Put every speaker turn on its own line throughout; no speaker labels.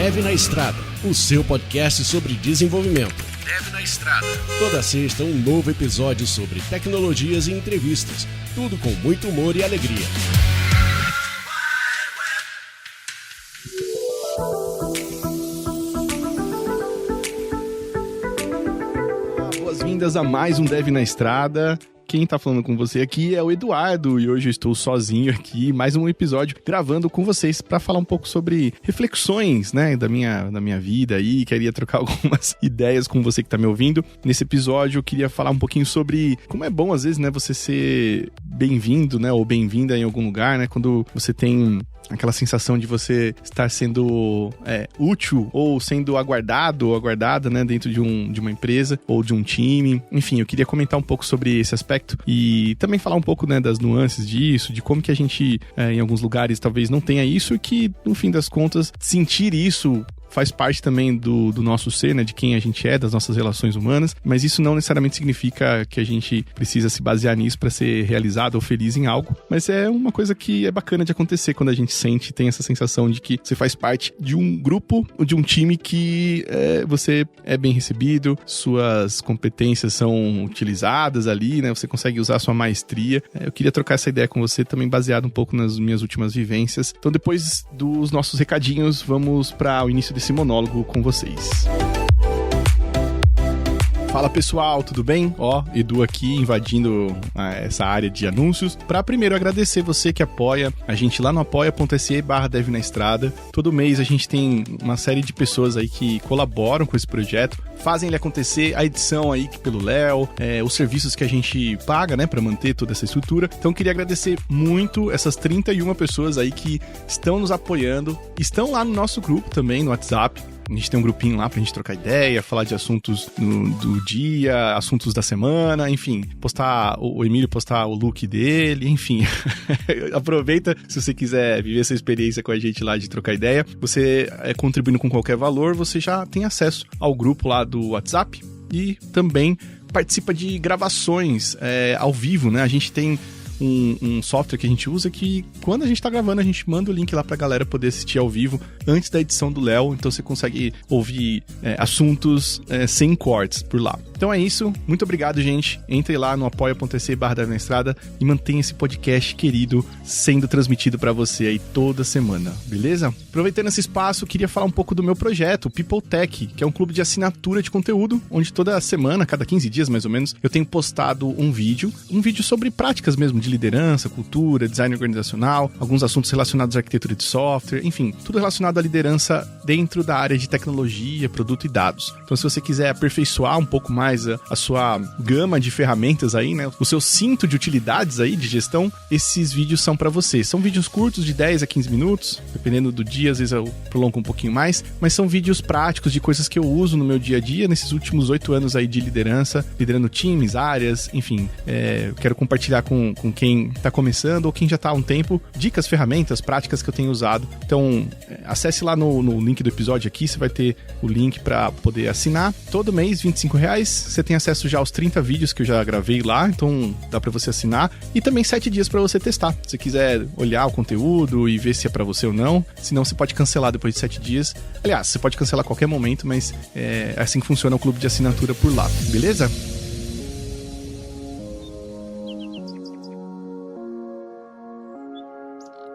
Dev na Estrada, o seu podcast sobre desenvolvimento. Dev na Estrada. Toda sexta um novo episódio sobre tecnologias e entrevistas. Tudo com muito humor e alegria.
Boas-vindas a mais um Dev na Estrada. Quem tá falando com você aqui é o Eduardo e hoje eu estou sozinho aqui, mais um episódio gravando com vocês para falar um pouco sobre reflexões, né, da minha vida aí. Queria trocar algumas ideias com você que tá me ouvindo. Nesse episódio eu queria falar um pouquinho sobre como é bom às vezes, né, você ser bem-vindo, né, ou bem-vinda em algum lugar, né, quando você tem aquela sensação de você estar sendo útil ou sendo aguardado ou aguardada, né, dentro de uma empresa ou de um time. Enfim, eu queria comentar um pouco sobre esse aspecto e também falar um pouco, né, das nuances disso, de como que a gente, em alguns lugares, talvez não tenha isso e que, no fim das contas, sentir isso faz parte também do nosso ser, né, de quem a gente é, das nossas relações humanas, mas isso não necessariamente significa que a gente precisa se basear nisso para ser realizado ou feliz em algo, mas é uma coisa que é bacana de acontecer quando a gente sente, tem essa sensação de que você faz parte de um grupo ou de um time que você é bem recebido, suas competências são utilizadas ali, né, você consegue usar sua maestria. Eu queria trocar essa ideia com você também baseado um pouco nas minhas últimas vivências. Então, depois dos nossos recadinhos, vamos para o início desse monólogo com vocês. Fala pessoal, tudo bem? Edu aqui invadindo essa área de anúncios para primeiro agradecer você que apoia a gente lá no apoia.se/Dev na Estrada. Todo mês a gente tem uma série de pessoas aí que colaboram com esse projeto, fazem ele acontecer, a edição aí pelo Léo, os serviços que a gente paga, né, para manter toda essa estrutura. Então queria agradecer muito essas 31 pessoas aí que estão nos apoiando, estão lá no nosso grupo também, no WhatsApp. A gente tem um grupinho lá pra gente trocar ideia, falar de assuntos do dia, assuntos da semana, enfim, o Emílio postar o look dele, enfim. Aproveita, se você quiser viver essa experiência com a gente lá de trocar ideia. Você contribuindo com qualquer valor, você já tem acesso ao grupo lá do WhatsApp e também participa de gravações ao vivo, né? A gente tem um software que a gente usa que quando a gente tá gravando a gente manda o link lá pra galera poder assistir ao vivo antes da edição do Léo, então você consegue ouvir assuntos sem cortes por lá. Então é isso, muito obrigado gente, entre lá no apoia.se/Dev na Estrada e mantenha esse podcast querido sendo transmitido pra você aí toda semana, beleza? Aproveitando esse espaço, queria falar um pouco do meu projeto, o People Tech, que é um clube de assinatura de conteúdo, onde toda semana, cada 15 dias mais ou menos, eu tenho postado um vídeo sobre práticas mesmo de liderança, cultura, design organizacional, alguns assuntos relacionados à arquitetura de software, enfim, tudo relacionado à liderança dentro da área de tecnologia, produto e dados. Então, se você quiser aperfeiçoar um pouco mais a sua gama de ferramentas aí, né, o seu cinto de utilidades aí de gestão, esses vídeos são para você. São vídeos curtos de 10 a 15 minutos, dependendo do dia, às vezes eu prolongo um pouquinho mais, mas são vídeos práticos de coisas que eu uso no meu dia a dia, nesses últimos 8 anos aí de liderança, liderando times, áreas, enfim, eu quero compartilhar com quem está começando ou quem já está há um tempo, dicas, ferramentas, práticas que eu tenho usado. Então, acesse lá no link do episódio aqui, você vai ter o link para poder assinar. Todo mês, R$25, você tem acesso já aos 30 vídeos que eu já gravei lá, então dá para você assinar. E também 7 dias para você testar. Se você quiser olhar o conteúdo e ver se é para você ou não, senão você pode cancelar depois de 7 dias. Aliás, você pode cancelar a qualquer momento, mas é assim que funciona o clube de assinatura por lá, beleza?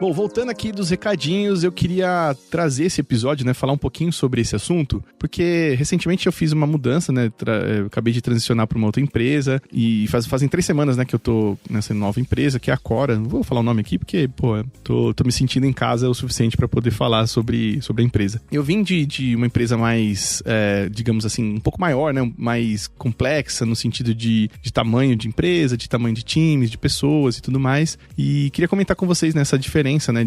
Bom, voltando aqui dos recadinhos, eu queria trazer esse episódio, né, falar um pouquinho sobre esse assunto, porque recentemente eu fiz uma mudança, né, eu acabei de transicionar para uma outra empresa e fazem 3 semanas, né, que eu tô nessa nova empresa, que é a Cora. Não vou falar o nome aqui porque, tô me sentindo em casa o suficiente para poder falar sobre a empresa. Eu vim de uma empresa mais, digamos assim, um pouco maior, né, mais complexa no sentido de tamanho de empresa, de tamanho de times, de pessoas e tudo mais, e queria comentar com vocês nessa diferença, né,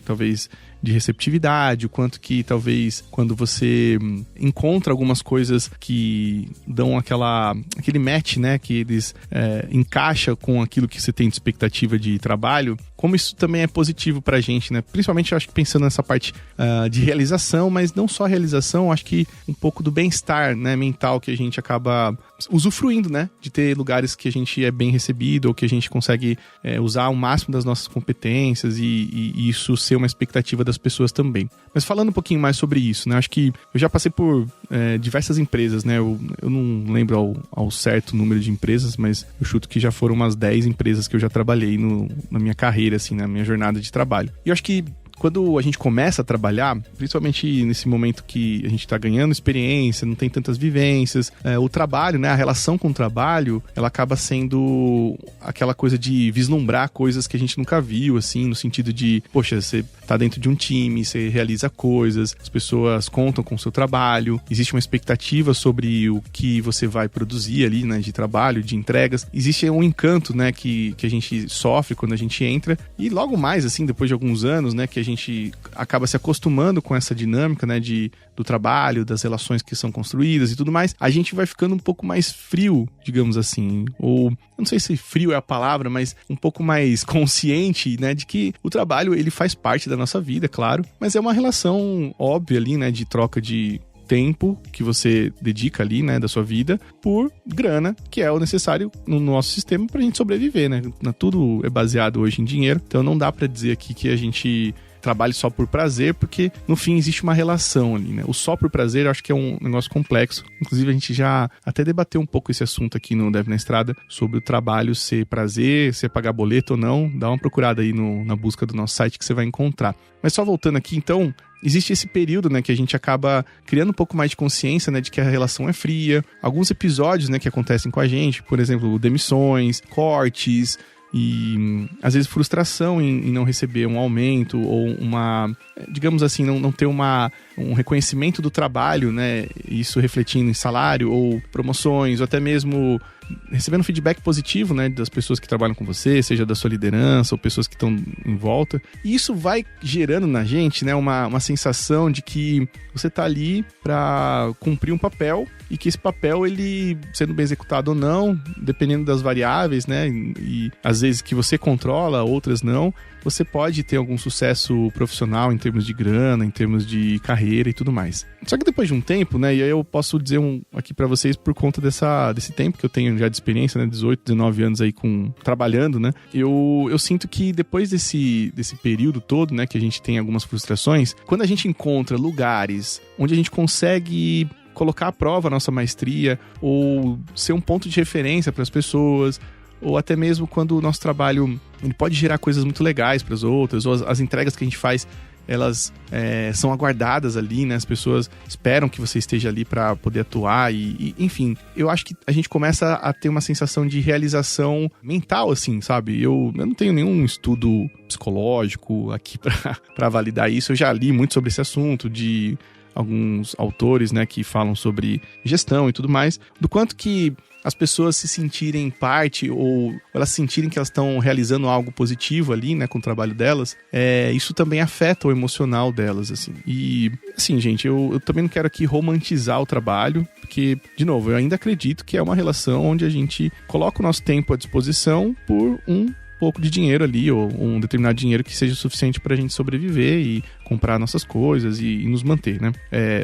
talvez de receptividade, o quanto que talvez quando você encontra algumas coisas que dão aquele match, né, que eles encaixa com aquilo que você tem de expectativa de trabalho, como isso também é positivo pra gente, né? Principalmente eu acho que pensando nessa parte de realização, mas não só realização, acho que um pouco do bem-estar, né, mental que a gente acaba usufruindo, né, de ter lugares que a gente é bem recebido ou que a gente consegue usar o máximo das nossas competências e isso ser uma expectativa das outras pessoas também. Mas falando um pouquinho mais sobre isso, né? Acho que eu já passei por diversas empresas, né? Eu não lembro ao certo número de empresas, mas eu chuto que já foram umas 10 empresas que eu já trabalhei na minha carreira, assim, na minha jornada de trabalho. E eu acho que quando a gente começa a trabalhar, principalmente nesse momento que a gente está ganhando experiência, não tem tantas vivências, o trabalho, né, a relação com o trabalho, ela acaba sendo aquela coisa de vislumbrar coisas que a gente nunca viu, assim, no sentido de, poxa, você tá dentro de um time, você realiza coisas, as pessoas contam com o seu trabalho, existe uma expectativa sobre o que você vai produzir ali, né, de trabalho, de entregas. Existe um encanto, né, que a gente sofre quando a gente entra, e logo mais, assim, depois de alguns anos, né, que a gente acaba se acostumando com essa dinâmica, né, do trabalho, das relações que são construídas e tudo mais, a gente vai ficando um pouco mais frio, digamos assim, ou eu não sei se frio é a palavra, mas um pouco mais consciente, né, de que o trabalho, ele faz parte da nossa vida, claro, mas é uma relação óbvia ali, né, de troca de tempo que você dedica ali, né, da sua vida, por grana, que é o necessário no nosso sistema pra gente sobreviver, né? Tudo é baseado hoje em dinheiro, então não dá pra dizer aqui que a gente trabalhe só por prazer, porque no fim existe uma relação ali, né? O só por prazer eu acho que é um negócio complexo. Inclusive a gente já até debateu um pouco esse assunto aqui no Dev na Estrada, sobre o trabalho ser prazer, ser pagar boleto ou não. Dá uma procurada aí na busca do nosso site que você vai encontrar. Mas só voltando aqui, então, existe esse período, né, que a gente acaba criando um pouco mais de consciência, né, de que a relação é fria. Alguns episódios, né, que acontecem com a gente, por exemplo, demissões, cortes, e às vezes frustração em não receber um aumento ou digamos assim, não ter um reconhecimento do trabalho, né? Isso refletindo em salário ou promoções, ou até mesmo recebendo feedback positivo, né, das pessoas que trabalham com você, seja da sua liderança ou pessoas que estão em volta. E isso vai gerando na gente, né, uma sensação de que você tá ali para cumprir um papel e que esse papel, ele sendo bem executado ou não, dependendo das variáveis, né, e às vezes que você controla, outras não, você pode ter algum sucesso profissional em termos de grana, em termos de carreira e tudo mais. Só que depois de um tempo, né, e aí eu posso dizer aqui pra vocês por conta desse tempo que eu tenho já de experiência, né, 18, 19 anos aí trabalhando, né, eu sinto que depois desse período todo, né, que a gente tem algumas frustrações, quando a gente encontra lugares onde a gente consegue colocar à prova a nossa maestria ou ser um ponto de referência para as pessoas, ou até mesmo quando o nosso trabalho ele pode gerar coisas muito legais para as outras, ou as entregas que a gente faz, elas são aguardadas ali, né? As pessoas esperam que você esteja ali para poder atuar e, enfim, eu acho que a gente começa a ter uma sensação de realização mental, assim, sabe? Eu não tenho nenhum estudo psicológico aqui para validar isso, eu já li muito sobre esse assunto, de alguns autores, né, que falam sobre gestão e tudo mais, do quanto que as pessoas se sentirem parte ou elas sentirem que elas estão realizando algo positivo ali, né, com o trabalho delas, isso também afeta o emocional delas, assim. E, assim, gente, eu também não quero aqui romantizar o trabalho, porque, de novo, eu ainda acredito que é uma relação onde a gente coloca o nosso tempo à disposição por um pouco de dinheiro ali, ou um determinado dinheiro que seja suficiente pra gente sobreviver e comprar nossas coisas e nos manter, né?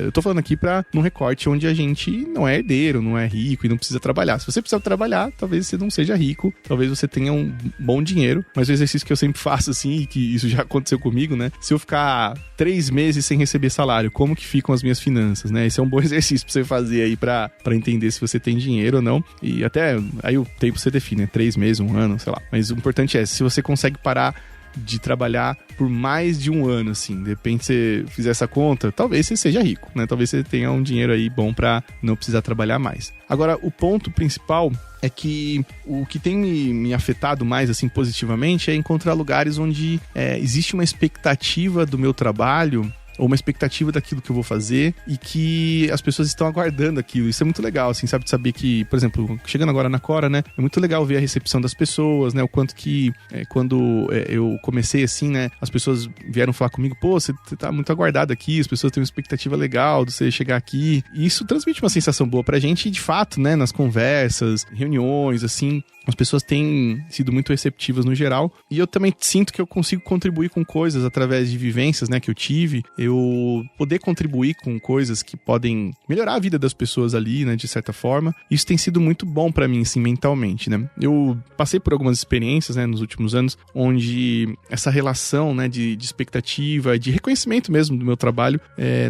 Eu tô falando aqui num recorte onde a gente não é herdeiro, não é rico e não precisa trabalhar. Se você precisa trabalhar, talvez você não seja rico, talvez você tenha um bom dinheiro, mas o exercício que eu sempre faço, assim, e que isso já aconteceu comigo, né? Se eu ficar 3 meses sem receber salário, como que ficam as minhas finanças, né? Esse é um bom exercício pra você fazer aí pra entender se você tem dinheiro ou não. E até aí o tempo você define, né? 3 meses, 1 ano, sei lá. Mas o importante se você consegue parar de trabalhar por mais de 1 ano, assim, de repente você fizer essa conta, talvez você seja rico, né? Talvez você tenha um dinheiro aí bom pra não precisar trabalhar mais. Agora, o ponto principal é que o que tem me afetado mais, assim, positivamente, é encontrar lugares onde existe uma expectativa do meu trabalho, ou uma expectativa daquilo que eu vou fazer e que as pessoas estão aguardando aquilo. Isso é muito legal, assim, sabe? De saber que, por exemplo, chegando agora na Cora, né? É muito legal ver a recepção das pessoas, né? O quanto que, quando eu comecei, assim, né? As pessoas vieram falar comigo, pô, você tá muito aguardado aqui, as pessoas têm uma expectativa legal de você chegar aqui. E isso transmite uma sensação boa pra gente e, de fato, né? Nas conversas, reuniões, assim, As pessoas têm sido muito receptivas no geral, e eu também sinto que eu consigo contribuir com coisas através de vivências, né, que eu tive, eu poder contribuir com coisas que podem melhorar a vida das pessoas ali, né, de certa forma. Isso tem sido muito bom pra mim, assim, mentalmente, né. Eu passei por algumas experiências, né, nos últimos anos, onde essa relação, né, de expectativa, de reconhecimento mesmo do meu trabalho,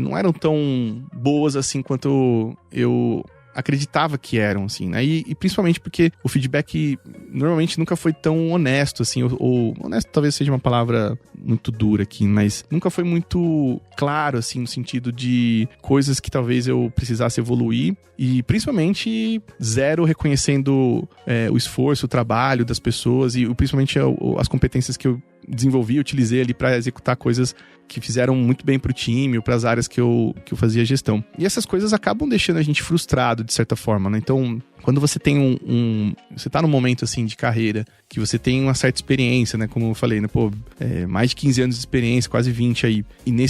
não eram tão boas assim quanto eu acreditava que eram, assim, né? E principalmente porque o feedback normalmente nunca foi tão honesto, assim, ou honesto talvez seja uma palavra muito dura aqui, mas nunca foi muito claro, assim, no sentido de coisas que talvez eu precisasse evoluir, e principalmente zero reconhecendo o esforço, o trabalho das pessoas, e principalmente as competências que eu desenvolvi, utilizei ali para executar coisas que fizeram muito bem pro time ou pras áreas que eu fazia gestão. E essas coisas acabam deixando a gente frustrado, de certa forma, né? Então, quando você tem você tá num momento, assim, de carreira, que você tem uma certa experiência, né? Como eu falei, né? Mais de 15 anos de experiência, quase 20 aí. E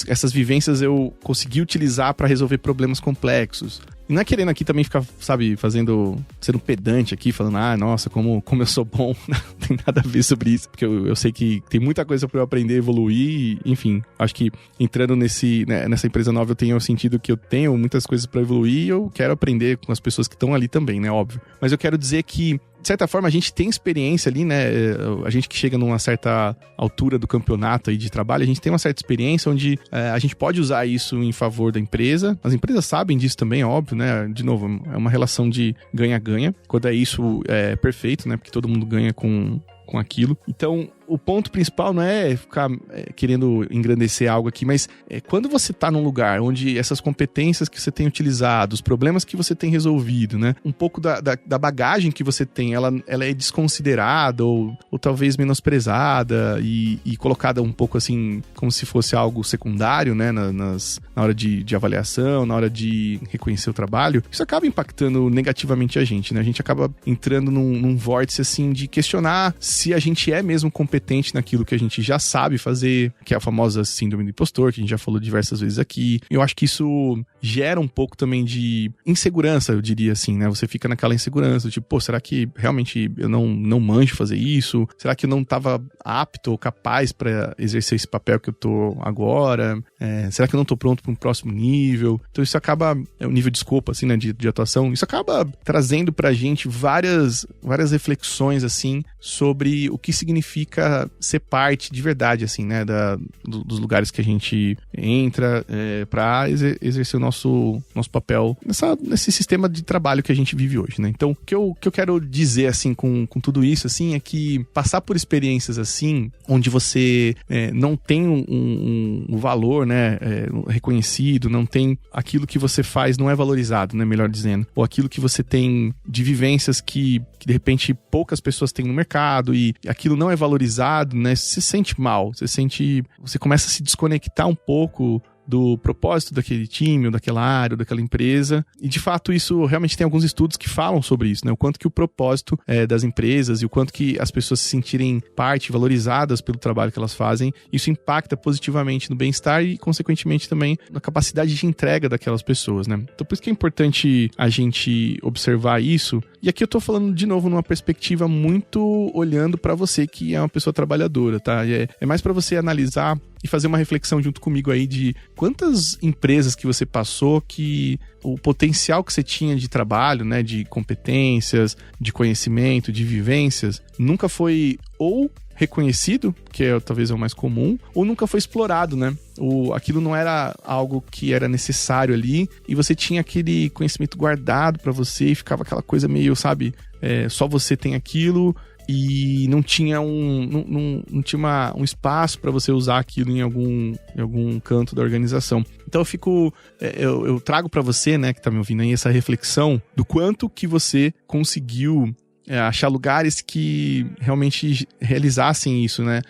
essas vivências eu consegui utilizar para resolver problemas complexos. E não é querendo aqui também ficar, sabe, sendo pedante aqui, falando, nossa, como eu sou bom. Não tem nada a ver sobre isso, porque eu sei que tem muita coisa para eu aprender, evoluir, enfim. Acho que entrando nessa empresa nova eu tenho sentido que eu tenho muitas coisas para evoluir e eu quero aprender com as pessoas que estão ali também, né, óbvio. Mas eu quero dizer que, de certa forma, a gente tem experiência ali, né? A gente que chega numa certa altura do campeonato aí de trabalho, a gente tem uma certa experiência onde a gente pode usar isso em favor da empresa. As empresas sabem disso também, óbvio, né? De novo, é uma relação de ganha-ganha. Quando isso é perfeito, né? Porque todo mundo ganha com aquilo. Então, o ponto principal não é ficar querendo engrandecer algo aqui, mas quando você tá num lugar onde essas competências que você tem utilizado, os problemas que você tem resolvido, né? Um pouco da bagagem que você tem, ela é desconsiderada ou talvez menosprezada e colocada um pouco assim, como se fosse algo secundário, né? Na hora de avaliação, na hora de reconhecer o trabalho, isso acaba impactando negativamente a gente, né? A gente acaba entrando num vórtice assim de questionar se a gente é mesmo competente naquilo que a gente já sabe fazer, que é a famosa síndrome do impostor, que a gente já falou diversas vezes aqui. Eu acho que isso gera um pouco também de insegurança, eu diria assim, né? Você fica naquela insegurança, tipo, será que realmente eu não manjo fazer isso? Será que eu não estava apto ou capaz para exercer esse papel que eu tô agora? Será que eu não tô pronto para um próximo nível? Então isso acaba, o nível de escopo, assim, né, de atuação, isso acaba trazendo pra gente várias reflexões, assim, sobre o que significa ser parte de verdade, assim, né, dos lugares que a gente entra para exercer o nosso papel nesse sistema de trabalho que a gente vive hoje, né? Então, o que eu quero dizer, assim, com tudo isso, assim, é que passar por experiências assim, onde você não tem um valor, né, reconhecido, não tem aquilo que você faz, não é valorizado, né, melhor dizendo, ou aquilo que você tem de vivências que de repente poucas pessoas têm no mercado e aquilo não é valorizado, né? Você se sente mal, você começa a se desconectar um pouco do propósito daquele time, ou daquela área, ou daquela empresa. E, de fato, isso realmente tem alguns estudos que falam sobre isso, né? O quanto que o propósito das empresas e o quanto que as pessoas se sentirem parte, valorizadas pelo trabalho que elas fazem, isso impacta positivamente no bem-estar e, consequentemente, também na capacidade de entrega daquelas pessoas, né? Então, por isso que é importante a gente observar isso. E aqui eu tô falando, de novo, numa perspectiva muito olhando pra você que é uma pessoa trabalhadora, tá? É mais pra você analisar e fazer uma reflexão junto comigo aí de quantas empresas que você passou que o potencial que você tinha de trabalho, né, de competências, de conhecimento, de vivências, nunca foi ou reconhecido, que talvez é o mais comum, ou nunca foi explorado, né? Aquilo não era algo que era necessário ali e você tinha aquele conhecimento guardado pra você e ficava aquela coisa meio, sabe, só você tem aquilo e não tinha um espaço para você usar aquilo em algum canto da organização. Então eu trago para você, né, que tá me ouvindo aí, essa reflexão do quanto que você conseguiu achar lugares que realmente realizassem isso, né,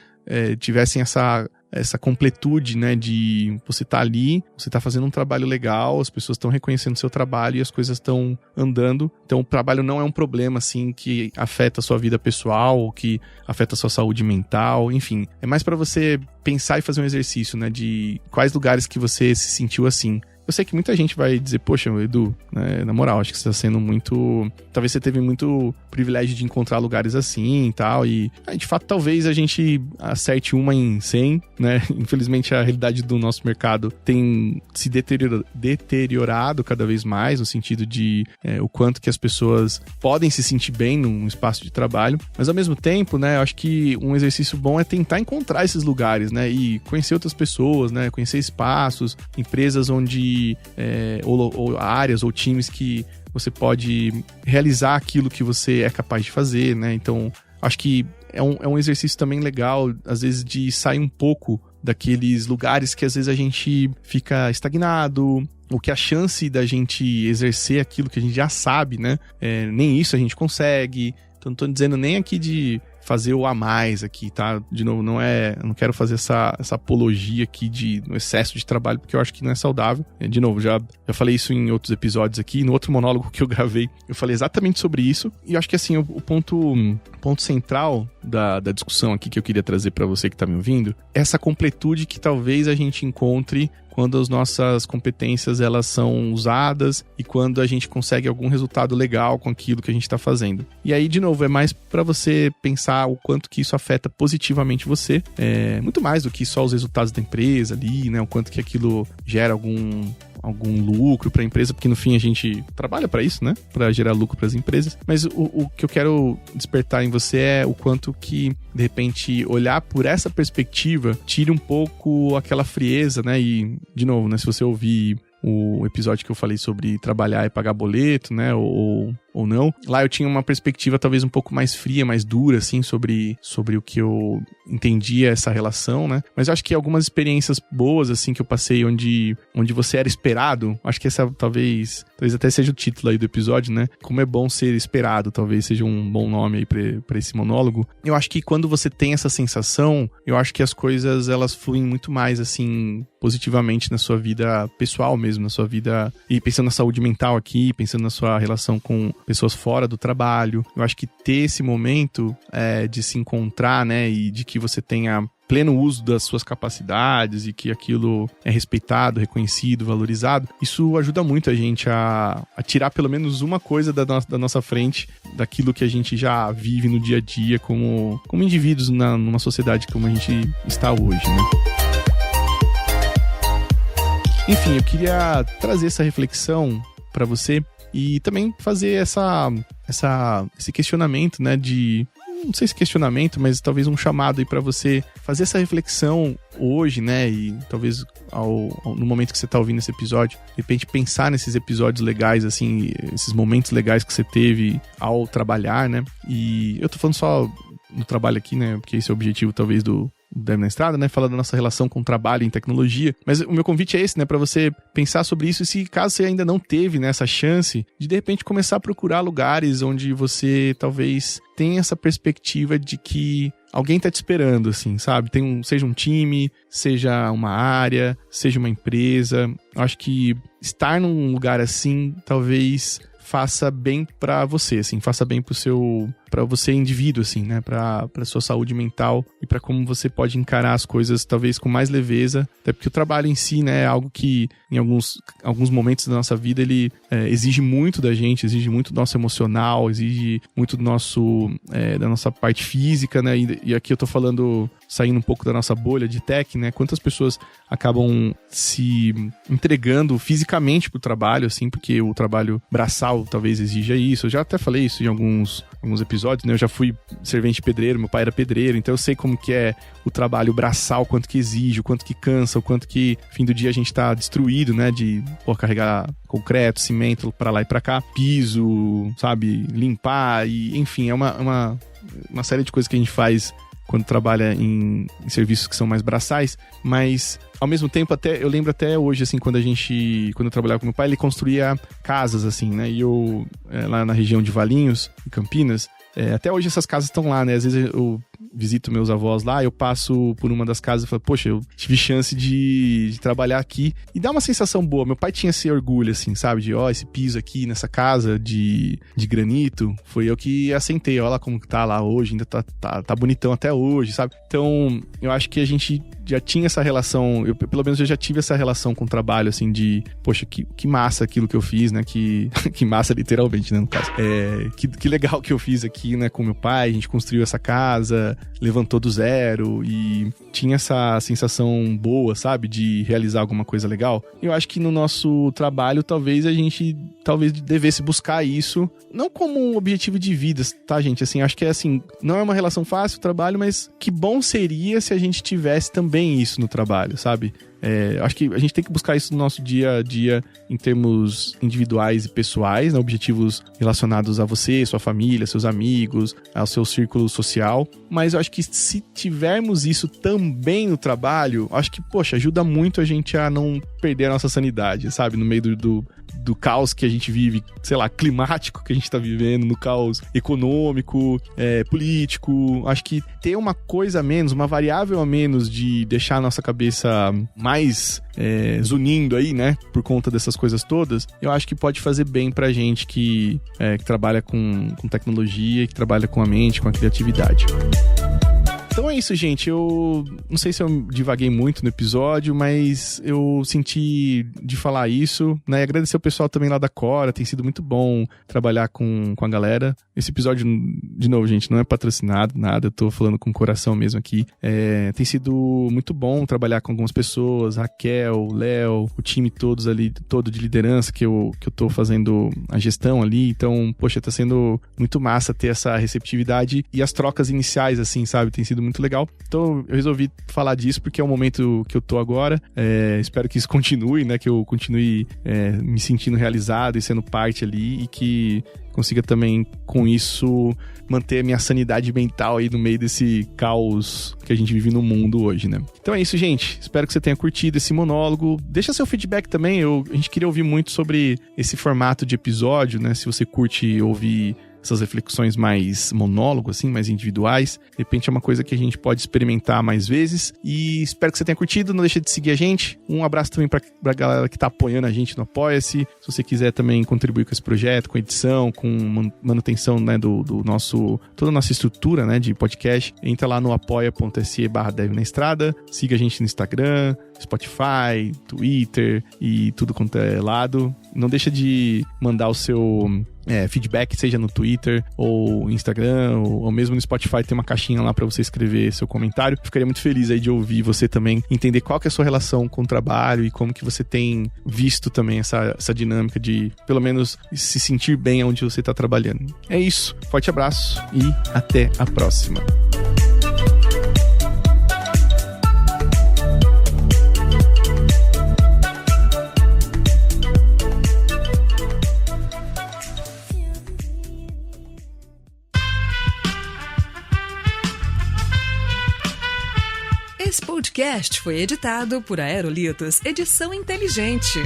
tivessem essa completude, né, de você tá ali, você tá fazendo um trabalho legal, as pessoas estão reconhecendo o seu trabalho e as coisas estão andando. Então o trabalho não é um problema, assim, que afeta a sua vida pessoal ou que afeta a sua saúde mental, enfim. É mais para você pensar e fazer um exercício, né, de quais lugares que você se sentiu assim. Eu Eu sei que muita gente vai dizer, poxa, Edu, né, na moral, acho que você tá sendo muito... Talvez você teve muito privilégio de encontrar lugares assim e tal, e de fato talvez a gente acerte uma em 100, né? Infelizmente a realidade do nosso mercado tem se deteriorado cada vez mais, no sentido de o quanto que as pessoas podem se sentir bem num espaço de trabalho, mas ao mesmo tempo, né, eu acho que um exercício bom é tentar encontrar esses lugares, né, e conhecer outras pessoas, né, conhecer espaços, empresas onde, ou áreas ou times que você pode realizar aquilo que você é capaz de fazer, né, então acho que é um exercício também legal, às vezes, de sair um pouco daqueles lugares que às vezes a gente fica estagnado, ou que a chance da gente exercer aquilo que a gente já sabe, né, nem isso a gente consegue. Então não tô dizendo nem aqui de fazer o a mais aqui, tá? De novo, eu não quero fazer essa apologia aqui no excesso de trabalho, porque eu acho que não é saudável. De novo, já falei isso em outros episódios aqui, no outro monólogo que eu gravei, eu falei exatamente sobre isso, e eu acho que assim, o ponto central da discussão aqui que eu queria trazer para você que tá me ouvindo, é essa completude que talvez a gente encontre quando as nossas competências elas são usadas e quando a gente consegue algum resultado legal com aquilo que a gente está fazendo. E aí, de novo, é mais para você pensar o quanto que isso afeta positivamente você, muito mais do que só os resultados da empresa ali, né? O quanto que aquilo gera algum lucro para a empresa, porque no fim a gente trabalha para isso, né? Para gerar lucro para as empresas. Mas o que eu quero despertar em você é o quanto que, de repente, olhar por essa perspectiva tira um pouco aquela frieza, né? E, de novo, né? Se você ouvir o episódio que eu falei sobre trabalhar e pagar boleto, né, ou não. Lá eu tinha uma perspectiva talvez um pouco mais fria, mais dura, assim, sobre o que eu entendia essa relação, né. Mas eu acho que algumas experiências boas, assim, que eu passei onde você era esperado, acho que essa talvez até seja o título aí do episódio, né. Como é bom ser esperado, talvez seja um bom nome aí pra esse monólogo. Eu acho que quando você tem essa sensação, eu acho que as coisas, elas fluem muito mais, assim, positivamente na sua vida pessoal mesmo, na sua vida, e pensando na saúde mental aqui, pensando na sua relação com pessoas fora do trabalho. Eu acho que ter esse momento de se encontrar, né, e de que você tenha pleno uso das suas capacidades e que aquilo é respeitado, reconhecido, valorizado, isso ajuda muito a gente a tirar pelo menos uma coisa da nossa frente, daquilo que a gente já vive no dia a dia como indivíduos numa sociedade como a gente está hoje, né? Enfim, eu queria trazer essa reflexão para você e também fazer esse questionamento, né, não sei se questionamento, mas talvez um chamado aí para você fazer essa reflexão hoje, né, e talvez no momento que você tá ouvindo esse episódio, de repente pensar nesses episódios legais, assim, esses momentos legais que você teve ao trabalhar, né, e eu tô falando só no trabalho aqui, né, porque esse é o objetivo talvez do Dev na Estrada, né, falando da nossa relação com o trabalho em tecnologia, mas o meu convite é esse, né, para você pensar sobre isso, e se caso você ainda não teve, né, essa chance de repente começar a procurar lugares onde você talvez tenha essa perspectiva de que alguém tá te esperando, assim, sabe, seja um time, seja uma área, seja uma empresa. Eu acho que estar num lugar assim, talvez faça bem pra você, assim, faça bem pra você indivíduo, assim, né, pra sua saúde mental e pra como você pode encarar as coisas, talvez com mais leveza, até porque o trabalho em si, né, é algo que em alguns momentos da nossa vida ele exige muito da gente, exige muito do nosso emocional, exige muito do da nossa parte física, né, e aqui eu tô falando, saindo um pouco da nossa bolha de tech, né, quantas pessoas acabam se entregando fisicamente pro trabalho, assim, porque o trabalho braçal talvez exija isso. Eu já até falei isso em alguns episódios, né? Eu já fui servente pedreiro, meu pai era pedreiro, então eu sei como que é o trabalho braçal, o quanto que exige, o quanto que cansa, o quanto que, fim do dia, a gente tá destruído, né? De carregar concreto, cimento pra lá e pra cá, piso, sabe? Limpar, e enfim, é uma série de coisas que a gente faz quando trabalha em serviços que são mais braçais, mas ao mesmo tempo, eu lembro até hoje, assim, quando eu trabalhava com meu pai, ele construía casas, assim, né, e eu, lá na região de Valinhos, em Campinas, Até hoje essas casas estão lá, né? Às vezes eu visito meus avós lá, eu passo por uma das casas e falo, poxa, eu tive chance de trabalhar aqui. E dá uma sensação boa. Meu pai tinha esse orgulho, assim, sabe? De, esse piso aqui nessa casa de granito, foi eu que assentei. Olha lá como tá lá hoje, ainda tá bonitão até hoje, sabe? Então, eu acho que a gente já tinha essa relação, pelo menos eu já tive essa relação com o trabalho, assim, de, poxa, que massa aquilo que eu fiz, né? Que massa literalmente, né, no caso. Que legal que eu fiz aqui, né, com meu pai, a gente construiu essa casa, levantou do zero e tinha essa sensação boa, sabe, de realizar alguma coisa legal. Eu acho que no nosso trabalho, talvez a gente devesse buscar isso, não como um objetivo de vida, tá, gente? Assim, acho que não é uma relação fácil o trabalho, mas que bom seria se a gente tivesse também isso no trabalho, sabe? Acho que a gente tem que buscar isso no nosso dia a dia em termos individuais e pessoais, né? Objetivos relacionados a você, sua família, seus amigos, ao seu círculo social. Mas eu acho que se tivermos isso também no trabalho, acho que, poxa, ajuda muito a gente a não perder a nossa sanidade, sabe? No meio do caos que a gente vive, sei lá, climático que a gente tá vivendo, no caos econômico, político. Acho que ter uma coisa a menos, uma variável a menos de deixar a nossa cabeça mais zunindo aí, né, por conta dessas coisas todas, eu acho que pode fazer bem pra gente que trabalha com tecnologia, que trabalha com a mente, com a criatividade. Então é isso, gente. Eu não sei se eu divaguei muito no episódio, mas eu senti de falar isso, né? E agradecer o pessoal também lá da Cora. Tem sido muito bom trabalhar com a galera. Esse episódio, de novo, gente, não é patrocinado, nada. Eu tô falando com o coração mesmo aqui. Tem sido muito bom trabalhar com algumas pessoas. Raquel, Léo, o time todo de liderança que eu tô fazendo a gestão ali. Então, poxa, tá sendo muito massa ter essa receptividade e as trocas iniciais, assim, sabe? Tem sido muito legal. Então eu resolvi falar disso porque é o momento que eu tô agora. Espero que isso continue, né? Que eu continue me sentindo realizado e sendo parte ali e que consiga também, com isso, manter a minha sanidade mental aí no meio desse caos que a gente vive no mundo hoje, né? Então é isso, gente. Espero que você tenha curtido esse monólogo. Deixa seu feedback também. A gente queria ouvir muito sobre esse formato de episódio, né? Se você curte ouvir essas reflexões mais monólogo, assim, mais individuais. De repente é uma coisa que a gente pode experimentar mais vezes. E espero que você tenha curtido. Não deixa de seguir a gente. Um abraço também pra galera que tá apoiando a gente no Apoia-se. Se você quiser também contribuir com esse projeto, com edição, com manutenção, né, toda a nossa estrutura, né, de podcast, entra lá no apoia.se/devnaestrada. Siga a gente no Instagram, Spotify, Twitter e tudo quanto é lado. Não deixa de mandar o seu feedback, seja no Twitter ou Instagram ou mesmo no Spotify, tem uma caixinha lá pra você escrever seu comentário. Ficaria muito feliz aí de ouvir você também, entender qual que é a sua relação com o trabalho e como que você tem visto também essa dinâmica de, pelo menos, se sentir bem onde você tá trabalhando. É isso. Forte abraço e até a próxima.
Esse podcast foi editado por Aerolitos Edição Inteligente.